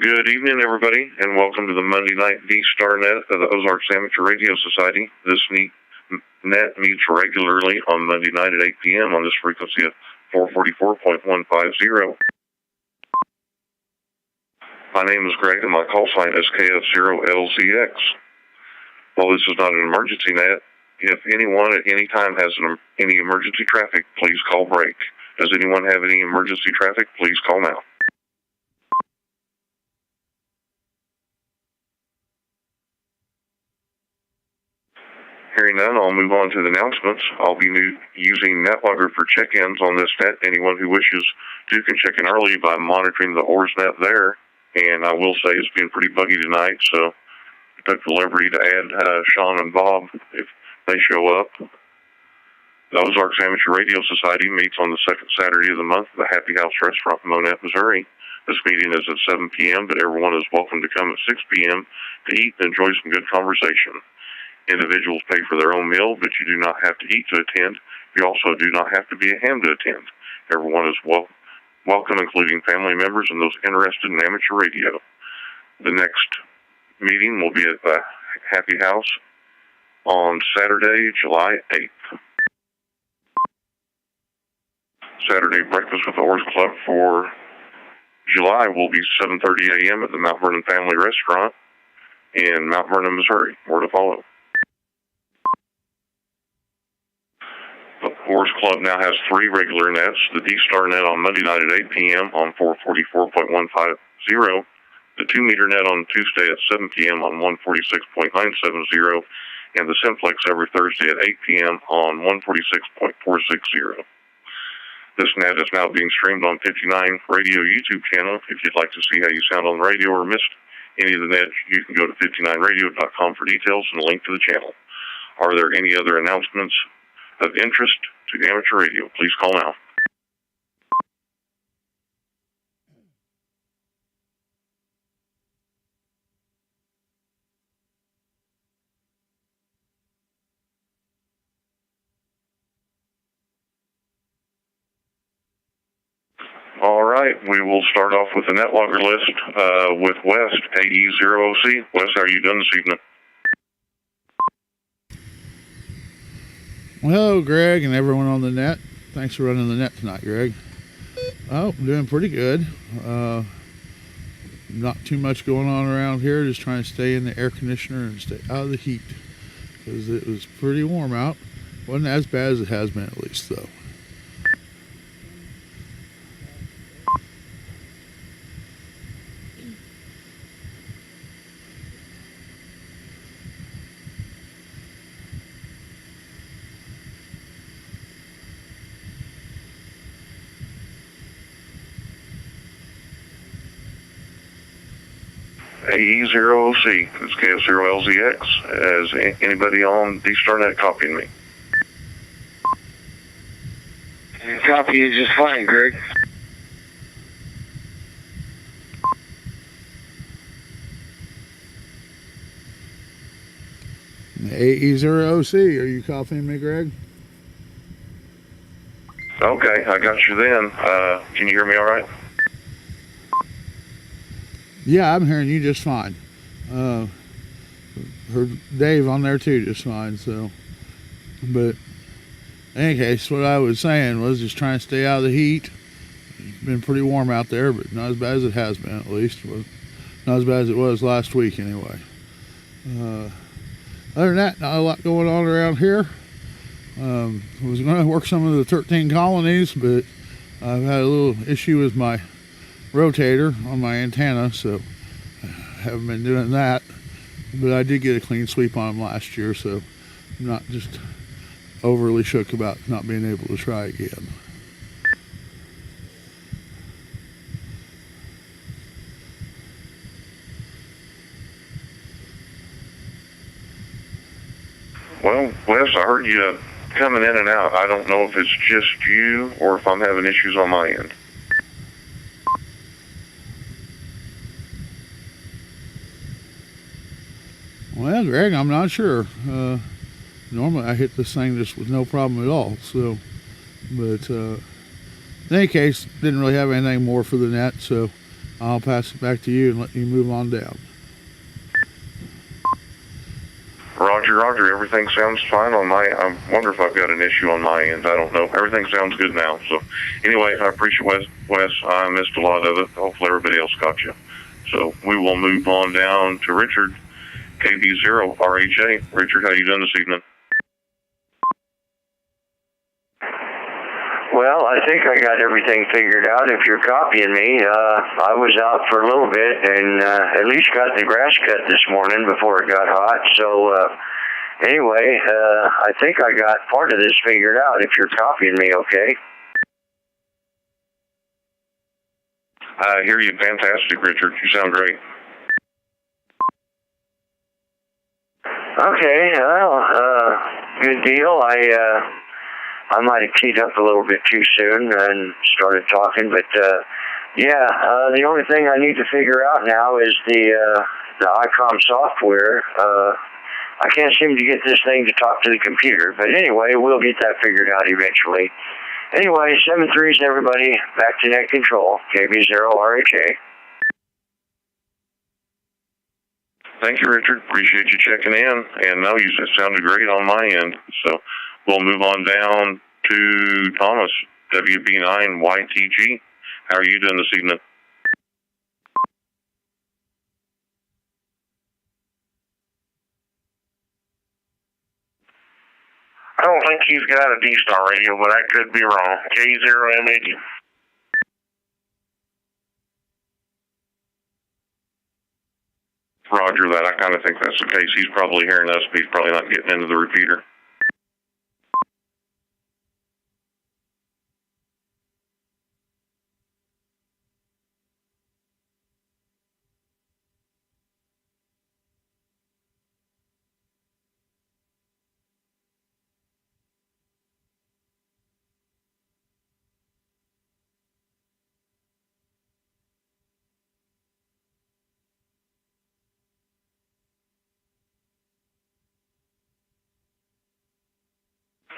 Good evening, everybody, and welcome to the Monday Night D-star net of the Ozarks Amateur Radio Society. This net meets regularly on Monday night at 8 p.m. on this frequency of 444.150. My name is Greg, and my call sign is KF0LZX. While this is not an emergency net, if anyone at any time has any emergency traffic, please call break. Does anyone have any emergency traffic? Please call now. Hearing none, I'll move on to the announcements. I'll be using NetLogger for check-ins on this net. Anyone who wishes to can check in early by monitoring the OARS net there. And I will say it's been pretty buggy tonight, so I took the liberty to add Sean and Bob if they show up. The Ozarks Amateur Radio Society meets on the second Saturday of the month at the Happy House Restaurant in Monette, Missouri. This meeting is at 7 p.m., but everyone is welcome to come at 6 p.m. to eat and enjoy some good conversation. Individuals pay for their own meal, but you do not have to eat to attend. You also do not have to be a ham to attend. Everyone is welcome, including family members and those interested in amateur radio. The next meeting will be at the Happy House on Saturday, July 8th. Saturday breakfast with the OARS Club for July will be 7:30 a.m. at the Mount Vernon Family Restaurant in Mount Vernon, Missouri. More to follow. The OARS Club now has 3 regular nets. The D-star net on Monday night at 8 p.m. on 444.150. The 2-meter net on Tuesday at 7 p.m. on 146.970. And the Simplex every Thursday at 8 p.m. on 146.460. This net is now being streamed on 59 Radio YouTube channel. If you'd like to see how you sound on the radio or missed any of the nets, you can go to 59radio.com for details and a link to the channel. Are there any other announcements of interest to amateur radio? Please call now. All right, we will start off with the NetLogger list with West, AE0OC. West, how are you doing this evening? Well, hello, Greg, and everyone on the net. Thanks for running the net tonight, Greg. Oh, I'm doing pretty good. Not too much going on around here. Just trying to stay in the air conditioner and stay out of the heat because it was pretty warm out. Wasn't as bad as it has been, at least, though. AE0OC, it's KF0LZX. Is anybody on D-star net copying me? I copy you just fine, Greg. AE0OC, are you copying me, Greg? Okay, I got you then. Can you hear me all right? Yeah, I'm hearing you just fine. Heard Dave on there too just fine, so. But in any case, what I was saying was just trying to stay out of the heat. It's been pretty warm out there, but not as bad as it has been, at least. Not as bad as it was last week, anyway. Other than that, not a lot going on around here. I was going to work some of the 13 colonies, but I've had a little issue with my rotator on my antenna, so I haven't been doing that. But I did get a clean sweep on them last year, so I'm not just overly shook about not being able to try again. Well, Wes, I heard you coming in and out. I don't know if it's just you or if I'm having issues on my end. Well, Greg, I'm not sure. Normally I hit this thing just with no problem at all. So, but in any case, didn't really have anything more for the net. So I'll pass it back to you and let you move on down. Roger, roger. Everything sounds fine on my... I wonder if I've got an issue on my end. I don't know. Everything sounds good now. So, anyway, I appreciate Wes. I missed a lot of it. Hopefully everybody else got you. So, we will move on down to Richard, KF0LZX. Richard, how you doing this evening? Well, I think I got everything figured out. If you're copying me, I was out for a little bit and at least got the grass cut this morning before it got hot. So anyway, I think I got part of this figured out. If you're copying me, okay? I hear you. Fantastic, Richard. You sound great. Okay, well, good deal. I might have keyed up a little bit too soon and started talking, but yeah, the only thing I need to figure out now is the ICOM software. I can't seem to get this thing to talk to the computer, but anyway, we'll get that figured out eventually. Anyway, 7-3s, everybody, back to net control, KV0RHA. Thank you, Richard. Appreciate you checking in. And no, you sounded great on my end. So we'll move on down to Thomas, WB9YTG. How are you doing this evening? I don't think he's got a D-star radio, but I could be wrong. K0M80. Roger that. I kind of think that's the case. He's probably hearing us, but he's probably not getting into the repeater.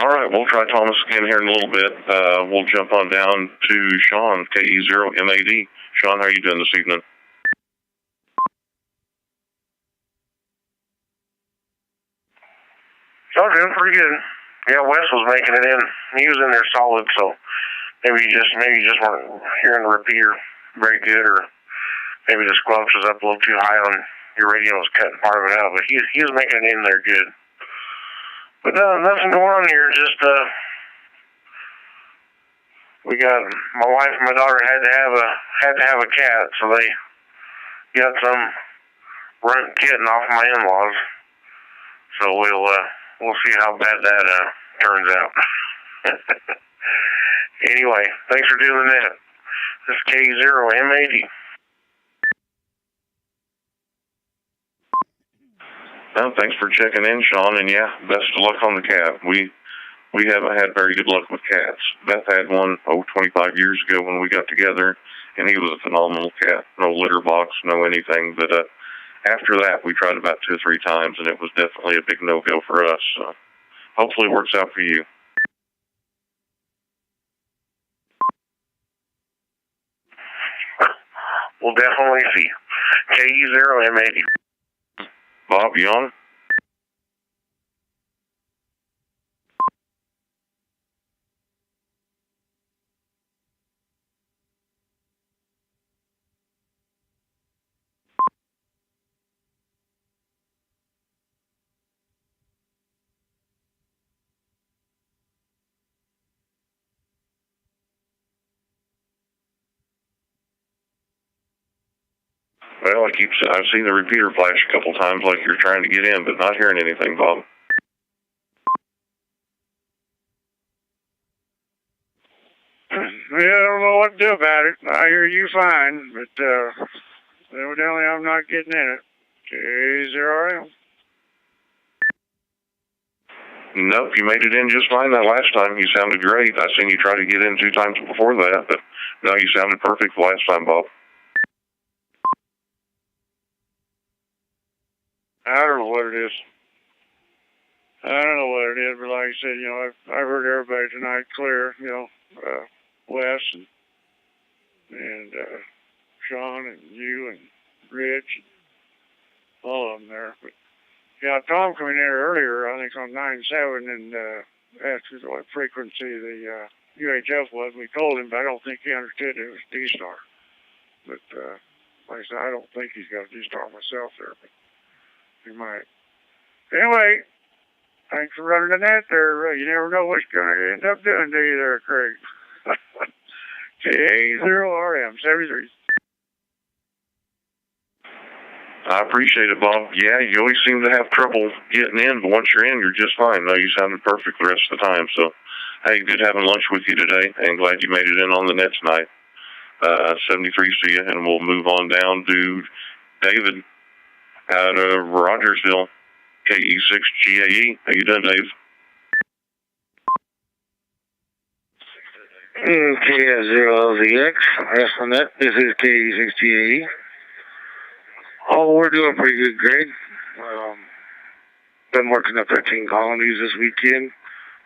All right, we'll try Thomas again here in a little bit. We'll jump on down to Sean, KE0MAD. Sean, how are you doing this evening? Oh, doing pretty good. Yeah, Wes was making it in. He was in there solid, so maybe you just weren't hearing the repeater very good, or maybe the squelch was up a little too high on your radio, was cutting part of it out. But he was making it in there good. But nothing going on here. Just we got my wife and my daughter had to have a cat, so they got some runt kitten off my in-laws. So we'll see how bad that turns out. Anyway, thanks for doing that. This is K0M80. Well, thanks for checking in, Sean, and yeah, best of luck on the cat. We haven't had very good luck with cats. Beth had one 25 years ago when we got together, and he was a phenomenal cat. No litter box, no anything. But after that, we tried about 2 or 3 times, and it was definitely a big no-go for us. So hopefully it works out for you. We'll definitely see. K0M80. Bob, you on? Well, I've seen the repeater flash a couple times like you're trying to get in, but not hearing anything, Bob. Yeah, I don't know what to do about it. I hear you fine, but evidently I'm not getting in it. K0M. Nope, you made it in just fine that last time. You sounded great. I seen you try to get in 2 times before that, but no, you sounded perfect the last time, Bob. I don't know what it is. I don't know what it is, but like I said, I've heard everybody tonight clear, Wes and Sean and you and Rich, all of them there. But yeah, Tom came in here earlier, I think on 9-7, and asked us what frequency the UHF was. We told him, but I don't think he understood it was D-star. But like I said, I don't think he's got a D-star myself there, but he might. Anyway, thanks for running the net there. You never know what you're going to end up doing, do you there, Craig? KA0RM73. I appreciate it, Bob. Yeah, you always seem to have trouble getting in, but once you're in, you're just fine. No, you sounded perfect the rest of the time. So, hey, good having lunch with you today, and glad you made it in on the net tonight. 73, see you, and we'll move on down to David out of Rogersville, KE6GAE. How you doing, Dave? KF0LZX, rest on that. This is KE6GAE. Oh, we're doing pretty good, Greg. Been working up 13 colonies this weekend.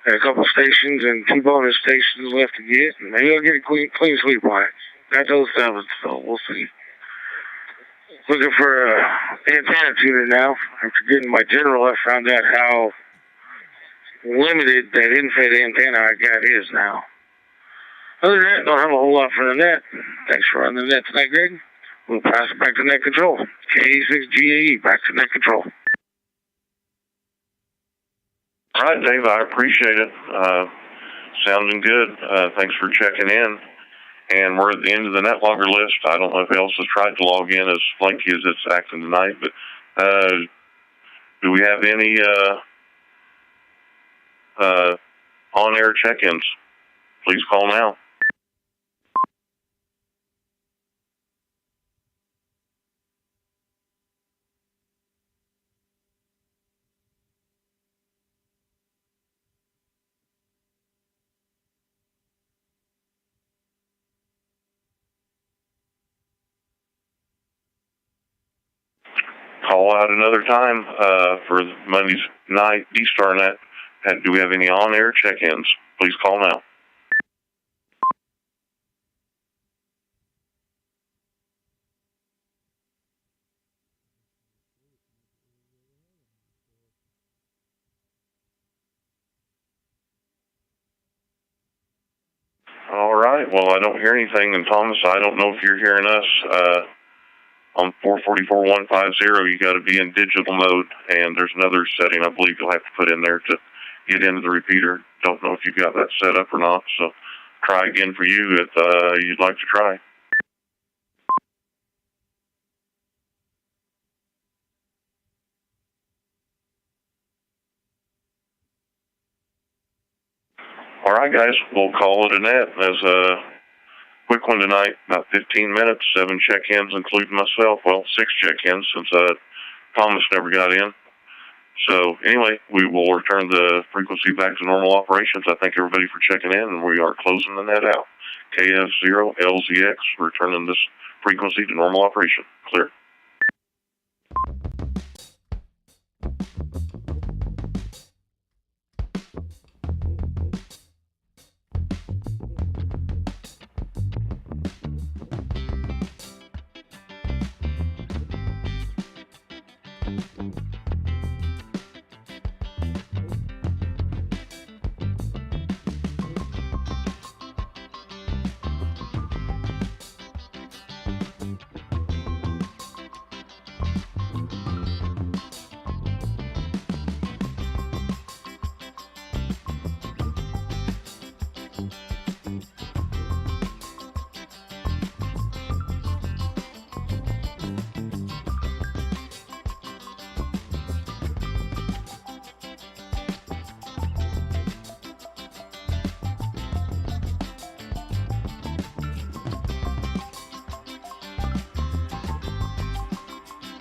Got a couple stations and 2 bonus stations left to get. Maybe I'll get a clean sweep on it. Got those 7, so we'll see. Looking for antenna tuner now. After getting my general, I found out how limited that in-fed antenna I got is now. Other than that, don't have a whole lot for the net. Thanks for running the net tonight, Greg. We'll pass it back to net control. KE6GAE, back to net control. All right, Dave, I appreciate it. Sounding good. Thanks for checking in. And we're at the end of the net logger list. I don't know if else has tried to log in as flaky as it's acting tonight, but do we have any on-air check-ins? Please call now. Call out another time for Monday's night D-star net. Do we have any on-air check-ins? Please call now. All right. Well, I don't hear anything. And Thomas, I don't know if you're hearing us. On 444.150, you got to be in digital mode, and there's another setting I believe you'll have to put in there to get into the repeater. Don't know if you've got that set up or not, so try again for you if you'd like to try. All right, guys, we'll call it a net. As a quick one tonight, about 15 minutes, 7 check-ins, including myself. Well, 6 check-ins since Thomas never got in. So anyway, we will return the frequency back to normal operations. I thank everybody for checking in, and we are closing the net out. KF0LZX, returning this frequency to normal operation. Clear.